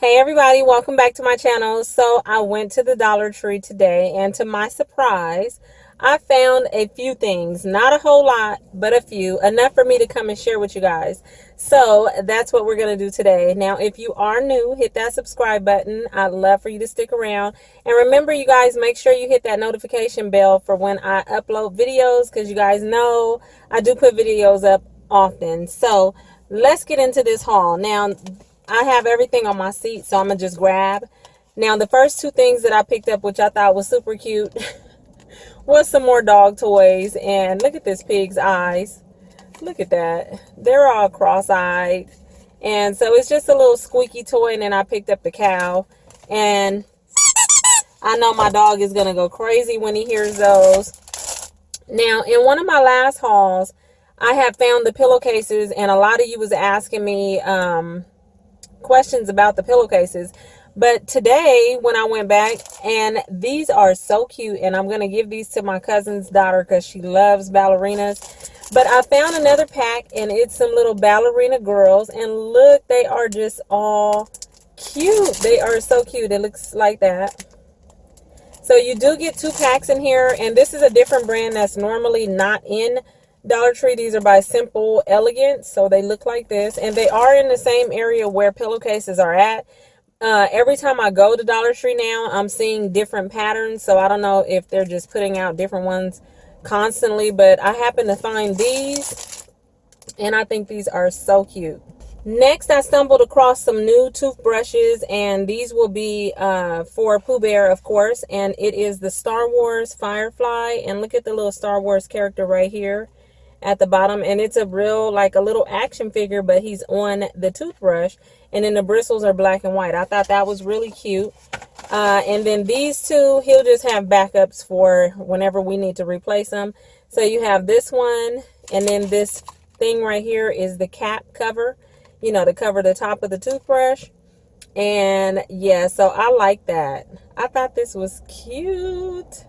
Hey everybody, welcome back to my channel. So I went to the Dollar Tree today, and to my surprise, I found a few things. Not a whole lot, but a few. Enough for me to come and share with you guys. So that's what we're going to do today. Now, if you are new, hit that subscribe button. I'd love for you to stick around. And remember, you guys, make sure you hit that notification bell for when I upload videos, because you guys know I do put videos up often. So let's get into this haul. Now, I have everything on my seat, so I'm going to just grab. Now, the first two things that I picked up, which I thought was super cute, was some more dog toys. And look at this pig's eyes. Look at that. They're all cross-eyed. And so it's just a little squeaky toy. And then I picked up the cow. And I know my dog is going to go crazy when he hears those. Now, in one of my last hauls, I have found the pillowcases. And a lot of you was asking me questions about the pillowcases, but today when I went back, and these are so cute, and I'm gonna give these to my cousin's daughter because she loves ballerinas. But I found another pack, and it's some little ballerina girls, and look, they are just all cute. They are so cute. It looks like that. So you do get two packs in here, and this is a different brand that's normally not in Dollar Tree. These are by Simple Elegance, so they look like this, and they are in the same area where pillowcases are at. Every time I go to Dollar Tree now, I'm seeing different patterns, so I don't know if they're just putting out different ones constantly, but I happen to find these, and I think these are so cute. Next, I stumbled across some new toothbrushes, and these will be for Pooh Bear, of course, and it is the Star Wars Firefly, and look at the little Star Wars character right here at the bottom, and it's a real, like a little action figure, but he's on the toothbrush, and then the bristles are black and white. I thought that was really cute. And then these two, he'll just have backups for whenever we need to replace them. So you have this one, and then this thing right here is the cap cover, you know, to cover the top of the toothbrush. And yeah, so I like that. I thought this was cute.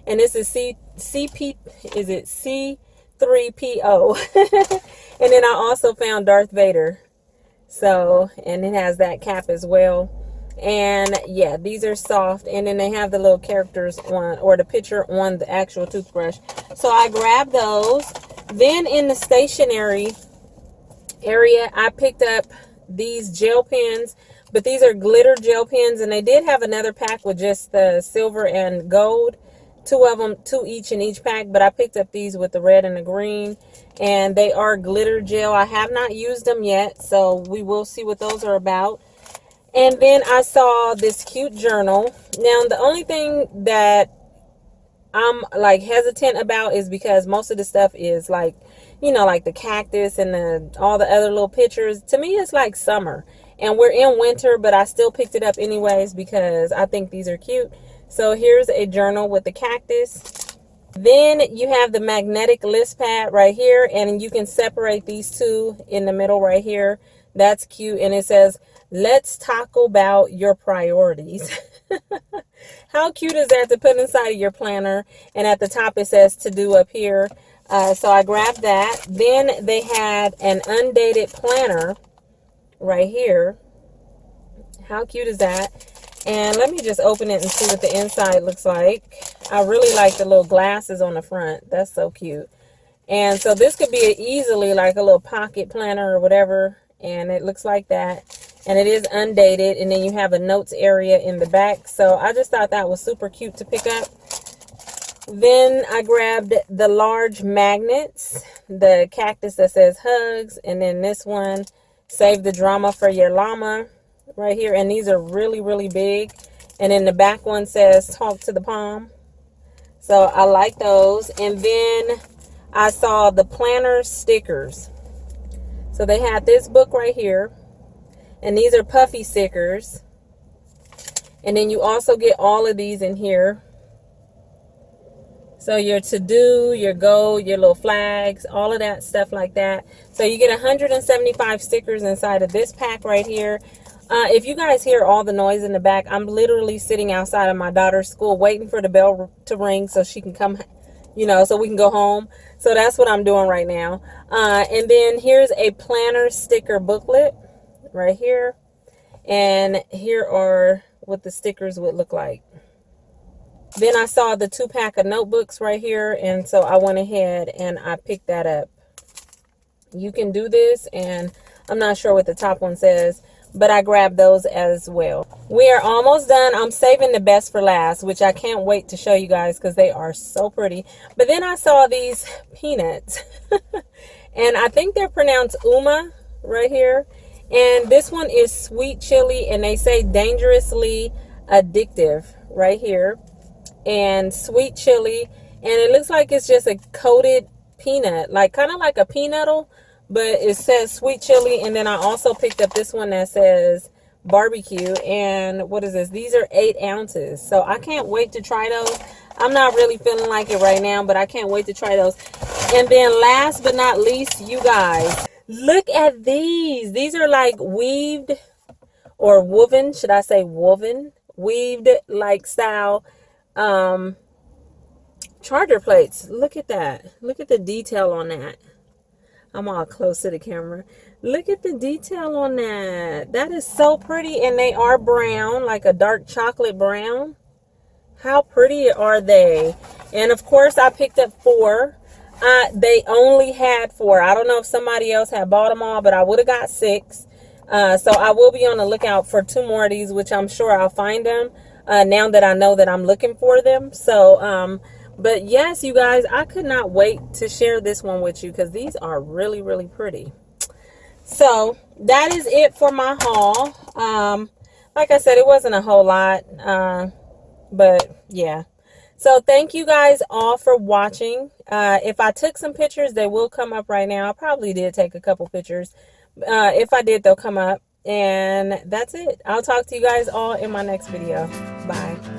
And this is C3PO. And then I also found Darth Vader. So, and it has that cap as well. And yeah, these are soft. And then they have the little characters on, or the picture on the actual toothbrush. So I grabbed those. Then in the stationery area, I picked up these gel pens, but these are glitter gel pens, and they did have another pack with just the silver and gold. Two of them, two each in each pack, but I picked up these with the red and the green, and they are glitter gel. I have not used them yet, so we will see what those are about. And then I saw this cute journal. Now, the only thing that I'm like hesitant about is because most of the stuff is like, you know, like the cactus and all the other little pictures. To me, it's like summer, and we're in winter, but I still picked it up anyways because I think these are cute. So here's a journal with the cactus. Then you have the magnetic list pad right here, and you can separate these two in the middle right here. That's cute, and it says, "Let's talk about your priorities." How cute is that to put inside of your planner? And at the top it says "to do" up here. So I grabbed that. Then they had an undated planner right here. How cute is that? And let me just open it and see what the inside looks like. I really like the little glasses on the front. That's so cute. And so this could be easily like a little pocket planner or whatever. And it looks like that. And it is undated. And then you have a notes area in the back. So I just thought that was super cute to pick up. Then I grabbed the large magnets. The cactus that says hugs. And then this one, save the drama for your llama. Right here, and these are really, really big. And then the back one says talk to the palm. So I like those. And then I saw the planner stickers. So they had this book right here, and these are puffy stickers. And then you also get all of these in here. So your to-do, your go, your little flags, all of that stuff like that. So you get 175 stickers inside of this pack right here. If you guys hear all the noise in the back, I'm literally sitting outside of my daughter's school waiting for the bell to ring so she can come, you know, so we can go home. So that's what I'm doing right now. And then here's a planner sticker booklet right here. And here are what the stickers would look like. Then I saw the 2-pack of notebooks right here, and so I went ahead and I picked that up. You can do this, and I'm not sure what the top one says, but I grabbed those as well. We are almost done. I'm saving the best for last, which I can't wait to show you guys because they are so pretty. But then I saw these peanuts, and I think they're pronounced Uma right here. And this one is sweet chili, and they say dangerously addictive right here. And sweet chili, and it looks like it's just a coated peanut, like kind of like a peanuttle, but it says sweet chili. And then I also picked up this one that says barbecue, and what is this? These are 8 ounces, so I can't wait to try those. I'm not really feeling like it right now, but I can't wait to try those. And then last but not least, you guys, look at these. These are like weaved or woven, should I say woven, weaved like style charger plates. Look at that. Look at the detail on that. I'm all close to the camera. Look at the detail on that. That is so pretty, and they are brown, like a dark chocolate brown. How pretty are they? And of course I picked up 4. They only had 4. I don't know if somebody else had bought them all, but I would have got 6. So I will be on the lookout for 2 more of these, which I'm sure I'll find them now that I know that I'm looking for them. So but yes, you guys, I could not wait to share this one with you because these are really, really pretty. So that is it for my haul. Like I said, it wasn't a whole lot, but yeah. So thank you guys all for watching. If I took some pictures, they will come up right now. I probably did take a couple pictures. If I did, they'll come up. And that's it. I'll talk to you guys all in my next video. Bye.